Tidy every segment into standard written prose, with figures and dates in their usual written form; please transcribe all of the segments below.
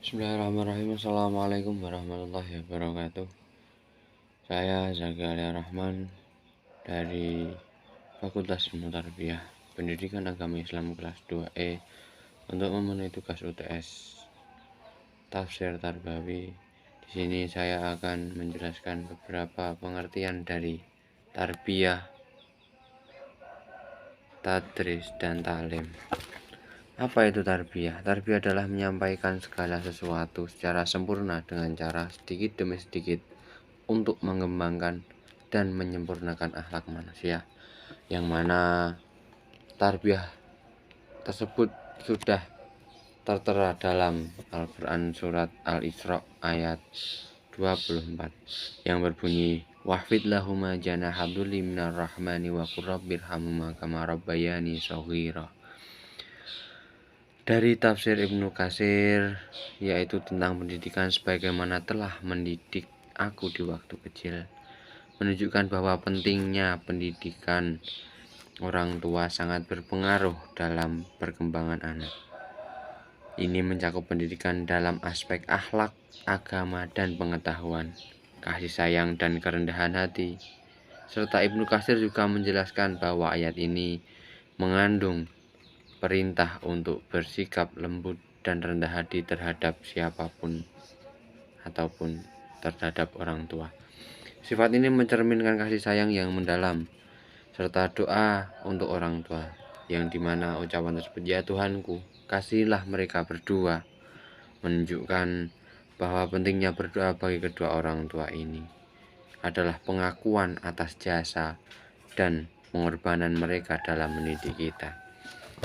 Bismillahirrahmanirrahim. Assalamualaikum warahmatullahi wabarakatuh. Saya Zakaria Rahman dari Fakultas Ilmu Tarbiyah Pendidikan Agama Islam kelas 2E untuk memenuhi tugas UTS Tafsir Tarbawi. Di sini saya akan menjelaskan beberapa pengertian dari tarbiyah, tadris, dan ta'lim. Apa itu tarbiyah? Tarbiyah adalah menyampaikan segala sesuatu secara sempurna dengan cara sedikit demi sedikit untuk mengembangkan dan menyempurnakan akhlak manusia, yang mana tarbiyah tersebut sudah tertera dalam Al-Quran surat Al-Isra ayat 24 yang berbunyi wahfid lahuma janaha dzulli minar rahmani wa qur rabbirhamhuma kama rabbayani shaghira. Dari tafsir Ibnu Katsir, yaitu tentang pendidikan sebagaimana telah mendidik aku di waktu kecil, menunjukkan bahwa pentingnya pendidikan orang tua sangat berpengaruh dalam perkembangan anak. Ini mencakup pendidikan dalam aspek akhlak, agama, dan pengetahuan, kasih sayang, dan kerendahan hati. Serta Ibnu Katsir juga menjelaskan bahwa ayat ini mengandung perintah untuk bersikap lembut dan rendah hati terhadap siapapun ataupun terhadap orang tua. Sifat ini mencerminkan kasih sayang yang mendalam serta doa untuk orang tua, yang dimana ucapan tersebut, ya Tuhanku, kasihilah mereka berdua, menunjukkan bahwa pentingnya berdoa bagi kedua orang tua ini adalah pengakuan atas jasa dan pengorbanan mereka dalam mendidik kita.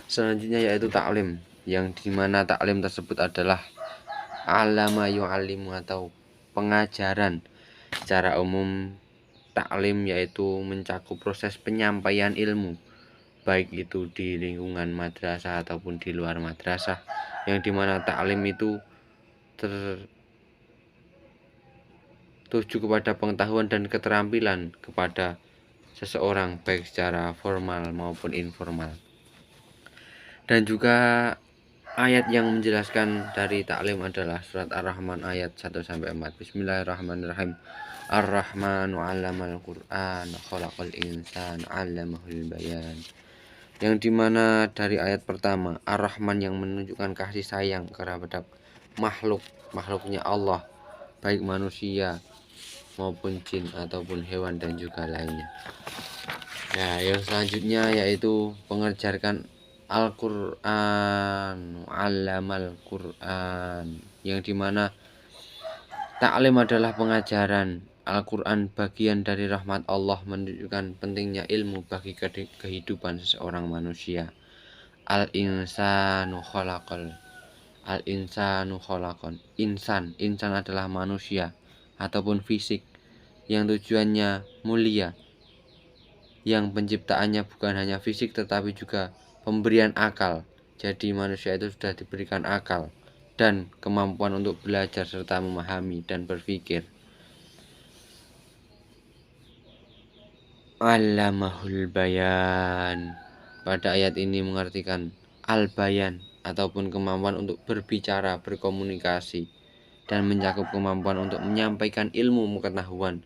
Selanjutnya yaitu taklim, yang dimana taklim tersebut adalah alama yu'allimu atau pengajaran. Secara umum, taklim yaitu mencakup proses penyampaian ilmu, baik itu di lingkungan madrasah ataupun di luar madrasah, yang dimana taklim itu tertuju kepada pengetahuan dan keterampilan kepada seseorang, baik secara formal maupun informal. Dan juga ayat yang menjelaskan dari taklim adalah surat Ar-Rahman ayat 1-4. Bismillahirrahmanirrahim. Ar-Rahmanu 'allamal Qur'an khalaqal insan 'allamahul bayan. Yang dimana dari ayat pertama, Ar-Rahman yang menunjukkan kasih sayang terhadap makhluknya Allah, baik manusia maupun jin ataupun hewan dan juga lainnya. Nah, yang selanjutnya yaitu pengajarkan Al-Quran, Allamal Quran, yang dimana taklim adalah pengajaran Al-Quran, bagian dari rahmat Allah, menunjukkan pentingnya ilmu bagi kehidupan seseorang manusia. Al-insanu khalaqon. Insan adalah manusia ataupun fisik yang tujuannya mulia, yang penciptaannya bukan hanya fisik tetapi juga pemberian akal. Jadi manusia itu sudah diberikan akal dan kemampuan untuk belajar serta memahami dan berpikir. Allamahul bayan. Pada ayat ini mengartikan al-bayan ataupun kemampuan untuk berbicara, berkomunikasi, dan mencakup kemampuan untuk menyampaikan ilmu pengetahuan.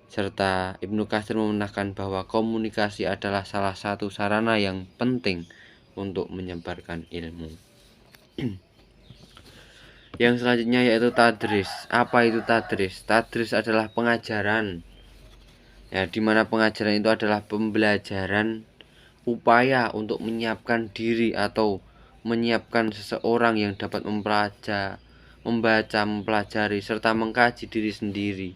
Serta Ibnu Katsir memenangkan bahwa komunikasi adalah salah satu sarana yang penting untuk menyebarkan ilmu. Yang selanjutnya yaitu tadris. Apa itu tadris? Tadris adalah pengajaran, ya, dimana pengajaran itu adalah pembelajaran, upaya untuk menyiapkan diri atau menyiapkan seseorang yang dapat membaca, mempelajari, serta mengkaji diri sendiri,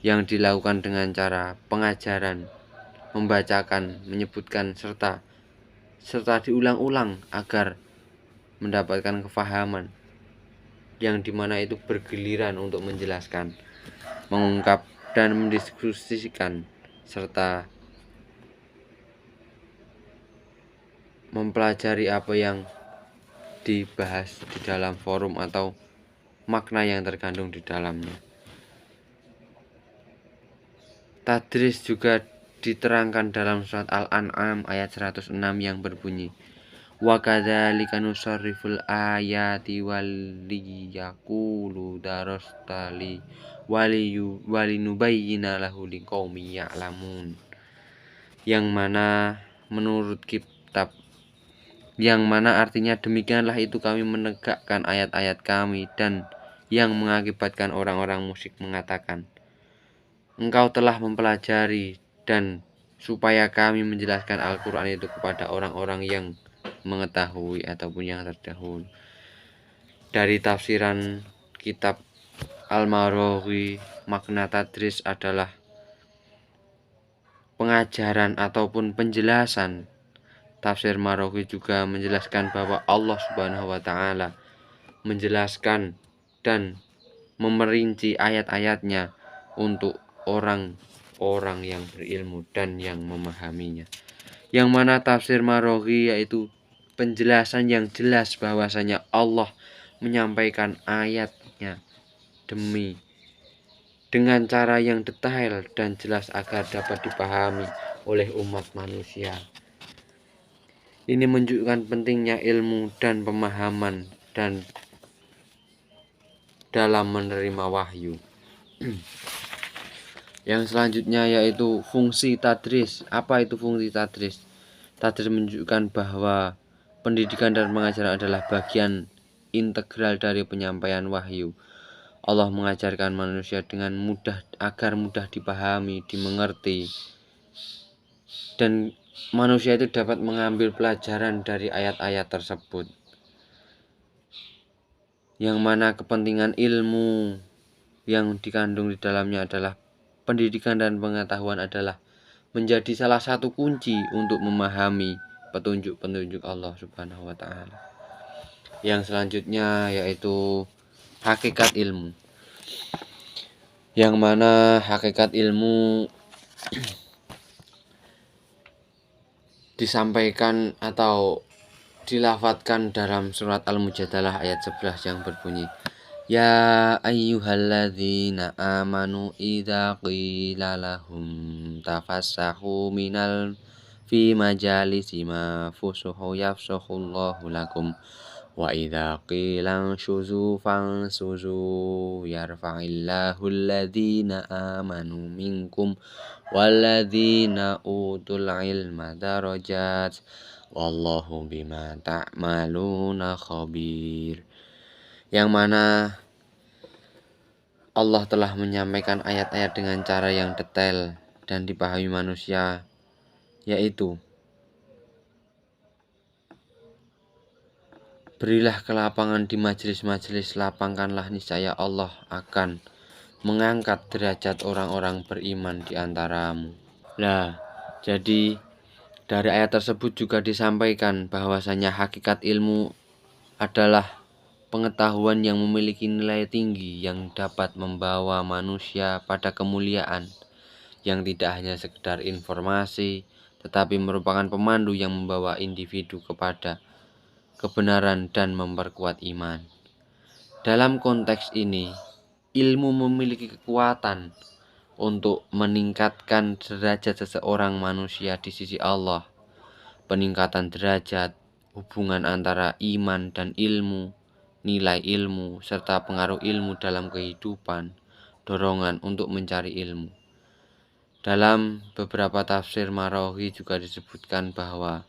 yang dilakukan dengan cara pengajaran, membacakan, menyebutkan, serta diulang-ulang agar mendapatkan kefahaman, yang dimana itu bergiliran untuk menjelaskan, mengungkap, dan mendiskusikan, serta mempelajari apa yang dibahas di dalam forum atau makna yang terkandung di dalamnya. Tadris juga diterangkan dalam surat Al-An'am ayat 106 yang berbunyi Wa kadzalika nusarriful ayati waliyaqulu darastali walinubayyina lahu liqaumin ya'lamun. Yang mana menurut kitab, yang mana artinya demikianlah itu kami menegakkan ayat-ayat kami, dan yang mengakibatkan orang-orang musyrik mengatakan, engkau telah mempelajari, dan supaya kami menjelaskan Al-Quran itu kepada orang-orang yang mengetahui ataupun yang terdahulu. Dari tafsiran kitab Al-Maraghi, makna tadris adalah pengajaran ataupun penjelasan. Tafsir Maraghi juga menjelaskan bahwa Allah Subhanahu wa taala menjelaskan dan memerinci ayat-ayatnya untuk orang-orang yang berilmu dan yang memahaminya. Yang mana tafsir Maraghi yaitu penjelasan yang jelas bahwasanya Allah menyampaikan ayatnya dengan cara yang detail dan jelas agar dapat dipahami oleh umat manusia. Ini menunjukkan pentingnya ilmu dan pemahaman dan dalam menerima wahyu. Yang selanjutnya yaitu fungsi tadris. Apa itu fungsi tadris? Tadris menunjukkan bahwa pendidikan dan pengajaran adalah bagian integral dari penyampaian wahyu. Allah mengajarkan manusia dengan mudah agar mudah dipahami, dimengerti, dan manusia itu dapat mengambil pelajaran dari ayat-ayat tersebut. Yang mana kepentingan ilmu yang dikandung di dalamnya adalah pendidikan dan pengetahuan adalah menjadi salah satu kunci untuk memahami petunjuk-petunjuk Allah Subhanahu wa taala. Yang selanjutnya yaitu hakikat ilmu. Yang mana hakikat ilmu disampaikan atau dilafadzkan dalam surat Al-Mujadalah ayat 11 yang berbunyi, Ya ayyuhalladzina amanu idza qila lahum tafassahu minal fi majalisi ma fusuhu yafsuhullahu lakum wa idza qila shuzu fansuzu yarfa'illahu alladzina amanu minkum walladzina utul ilma darajat wallahu bima ta'maluna khabir. Yang mana Allah telah menyampaikan ayat-ayat dengan cara yang detail dan dipahami manusia, yaitu berilah kelapangan di majelis-majelis, lapangkanlah, niscaya Allah akan mengangkat derajat orang-orang beriman di antaramu. Nah, jadi dari ayat tersebut juga disampaikan bahwasanya hakikat ilmu adalah pengetahuan yang memiliki nilai tinggi yang dapat membawa manusia pada kemuliaan, yang tidak hanya sekedar informasi, tetapi merupakan pemandu yang membawa individu kepada kebenaran dan memperkuat iman. Dalam konteks ini, ilmu memiliki kekuatan untuk meningkatkan derajat seseorang manusia di sisi Allah. Peningkatan derajat, hubungan antara iman dan ilmu, nilai ilmu, serta pengaruh ilmu dalam kehidupan, dorongan untuk mencari ilmu. Dalam beberapa tafsir Maraghi juga disebutkan bahwa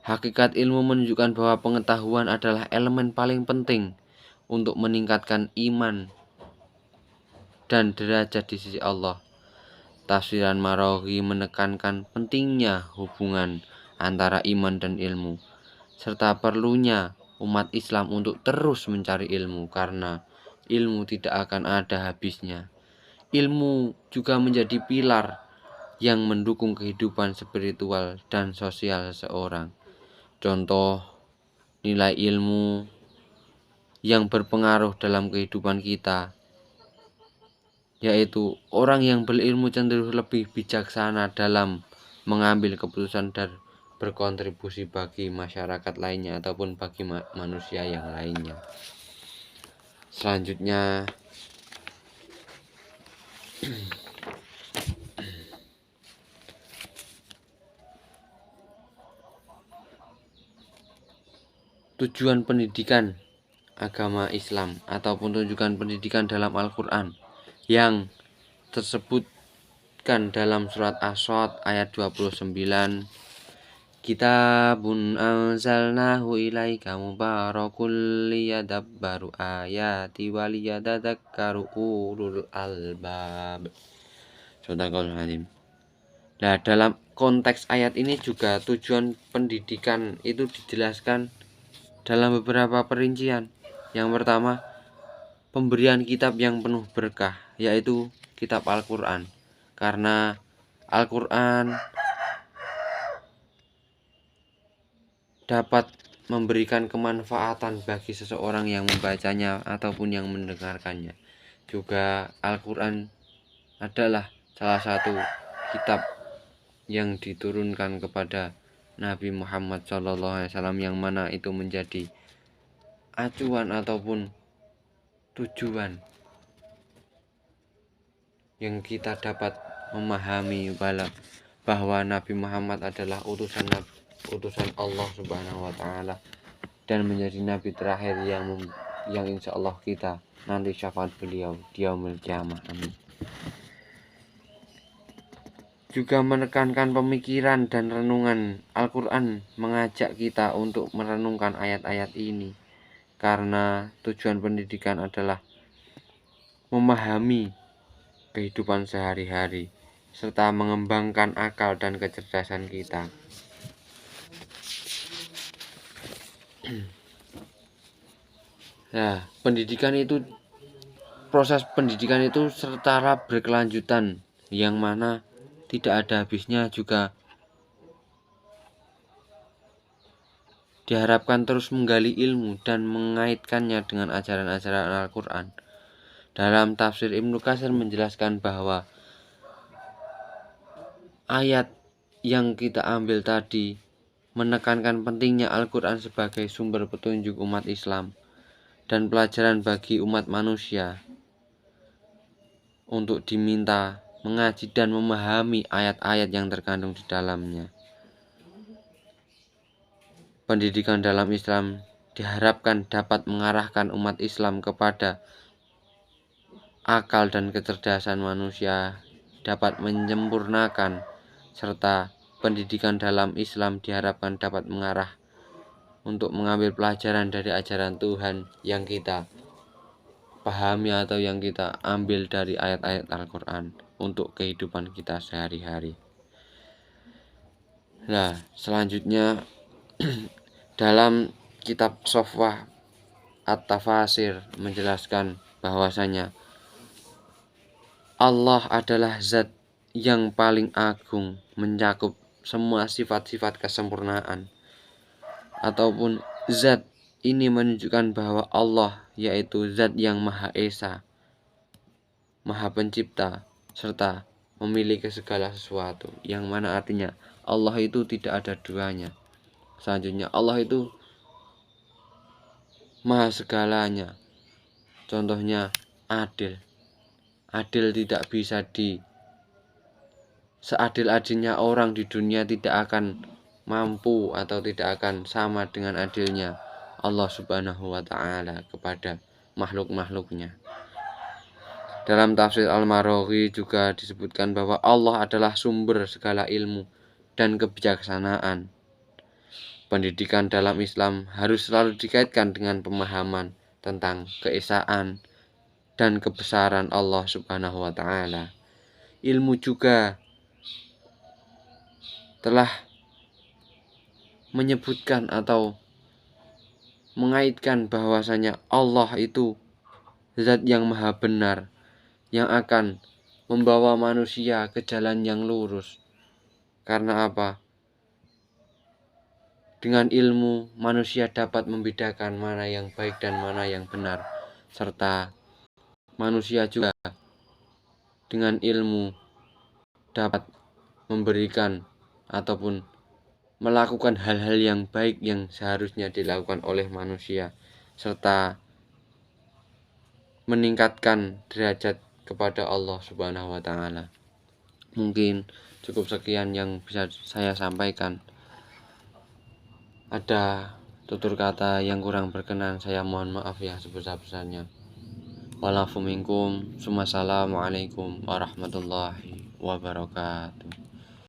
hakikat ilmu menunjukkan bahwa pengetahuan adalah elemen paling penting untuk meningkatkan iman dan derajat di sisi Allah. Tafsiran Maraghi menekankan pentingnya hubungan antara iman dan ilmu, serta perlunya umat Islam untuk terus mencari ilmu, karena ilmu tidak akan ada habisnya. Ilmu juga menjadi pilar yang mendukung kehidupan spiritual dan sosial seseorang. Contoh nilai ilmu yang berpengaruh dalam kehidupan kita, yaitu orang yang berilmu cenderung lebih bijaksana dalam mengambil keputusan dan berkontribusi bagi masyarakat lainnya ataupun bagi manusia yang lainnya. Selanjutnya tujuan pendidikan agama Islam ataupun tujuan pendidikan dalam Al-Quran yang tersebutkan dalam surat As-Sod ayat 29. Kitabun anzalnahu ilaika mubarakul liyadabbaru ayati waliyadadakkaru ulul albab. Sadaqallahul azim. Nah, dalam konteks ayat ini juga tujuan pendidikan itu dijelaskan dalam beberapa perincian. Yang pertama, pemberian kitab yang penuh berkah, yaitu kitab Al-Quran. Karena Al-Quran dapat memberikan kemanfaatan bagi seseorang yang membacanya ataupun yang mendengarkannya. Juga Al-Quran adalah salah satu kitab yang diturunkan kepada Nabi Muhammad SAW, yang mana itu menjadi acuan ataupun tujuan yang kita dapat memahami bahwa Nabi Muhammad adalah utusan Allah Subhanahu wa taala dan menjadi nabi terakhir yang insya Allah kita nanti syafaat beliau di yaumil kiamah. Amin. Juga menekankan pemikiran dan renungan. Al-Quran mengajak kita untuk merenungkan ayat-ayat ini, karena tujuan pendidikan adalah memahami kehidupan sehari-hari serta mengembangkan akal dan kecerdasan kita. Nah, proses pendidikan itu secara berkelanjutan, yang mana tidak ada habisnya. Juga diharapkan terus menggali ilmu dan mengaitkannya dengan ajaran-ajaran Al-Quran. Dalam tafsir Ibnu Katsir menjelaskan bahwa ayat yang kita ambil tadi menekankan pentingnya Al-Quran sebagai sumber petunjuk umat Islam dan pelajaran bagi umat manusia untuk diminta mengaji dan memahami ayat-ayat yang terkandung di dalamnya. Pendidikan dalam Islam diharapkan dapat mengarahkan umat Islam kepada akal dan kecerdasan manusia, dapat menyempurnakan, serta pendidikan dalam Islam diharapkan dapat mengarah untuk mengambil pelajaran dari ajaran Tuhan yang kita pahami atau yang kita ambil dari ayat-ayat Al-Quran untuk kehidupan kita sehari-hari. Nah, selanjutnya dalam kitab Sofwah At-Tafasir menjelaskan bahwasanya Allah adalah zat yang paling agung, mencakup semua sifat-sifat kesempurnaan, ataupun zat ini menunjukkan bahwa Allah yaitu zat yang Maha Esa, Maha Pencipta, serta memiliki segala sesuatu, yang mana artinya Allah itu tidak ada duanya. Selanjutnya, Allah itu Maha segalanya. Contohnya adil. Adil tidak bisa seadil-adilnya orang di dunia tidak akan mampu atau tidak akan sama dengan adilnya Allah Subhanahu wa taala kepada makhluk-makhluknya. Dalam tafsir Al-Maraghi juga disebutkan bahwa Allah adalah sumber segala ilmu dan kebijaksanaan. Pendidikan dalam Islam harus selalu dikaitkan dengan pemahaman tentang keesaan dan kebesaran Allah Subhanahu wa taala. Ilmu juga telah menyebutkan atau mengaitkan bahwasanya Allah itu zat yang maha benar, yang akan membawa manusia ke jalan yang lurus. Karena apa? Dengan ilmu manusia dapat membedakan mana yang baik dan mana yang benar, serta manusia juga dengan ilmu dapat memberikan ataupun melakukan hal-hal yang baik yang seharusnya dilakukan oleh manusia, serta meningkatkan derajat kepada Allah Subhanahu wa taala. Mungkin cukup sekian yang bisa saya sampaikan. Ada tutur kata yang kurang berkenan saya mohon maaf yang sebesar-besarnya. Walafu minkum. Wassalamualaikum warahmatullahi wabarakatuh.